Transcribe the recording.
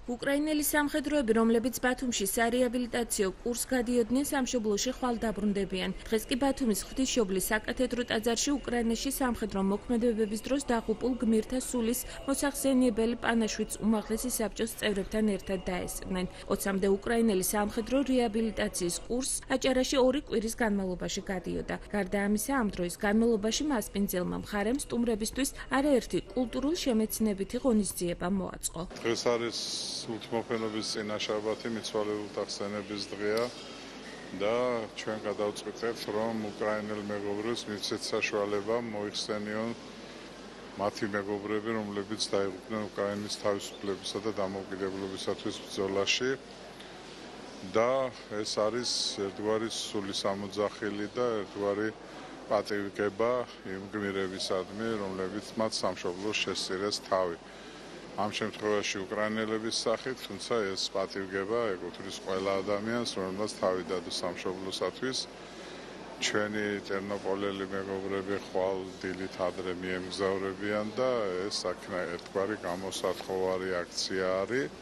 უკრაინელი სამხედროები, რომლებიც ბათუმში სარეაბილიტაციო კურსს გადიოდნენ, სამშობლოში ხვალ დაბრუნდებიან. დღეს კი ბათუმის ღვთისმშობლის საკათედრო ტაძარში უკრაინაში სამხედრო მოქმედებების დროს დაღუპულ გმირთა სულის მოსახსენიებელი პანაშვიდს უმაღლესი საბჭოს წევრებთან ერთად დაესწრნენ. 20-მდე უკრაინელი სამხედრო რეაბილიტაციის კურსს აჭარაში 2 კვირის განმავლობაში გადიოდა. გარდა ამისა, ამ დროის განმავლობაში მასპინძელმა მხარემ სტუმრებისთვის არაერთი კულტურულ შემეცნებითი ღონისძიება მოაწყო. დღეს არის უთმოფენობის წინაშაბათი, მიცვალებულთა ხსენების დღეა და ჩვენ გადავწყვიტეთ, რომ უკრაინელ მეგობრებს მივცეთ საშუალება მოიხსენიონ მათი მეგობრები, რომლებიც დაიღუპნენ უკრაინის თავისუფლებისა და დამოუკიდებლობისათვის ბრძოლაში. და ეს არის ერთგვარი სულის ამოძახილი და ერთგვარი პატივგება იმ გმირებისადმი, რომლებიც მათ სამშობლოს შესწირეს თავი. ამ შემთხვევაში უკრაინელების სახით, თუმცა ეს პატივგება ეკუთვნის ყველა ადამიანს, რომელმაც თავი დადო სამშობლოსათვის. ჩვენი ტერნოპოლელი მეგობრები ხვალ დილით ადრე მიემგზავრებიან და ეს ერთგვარი გამოსათხოვარი აქცია არის.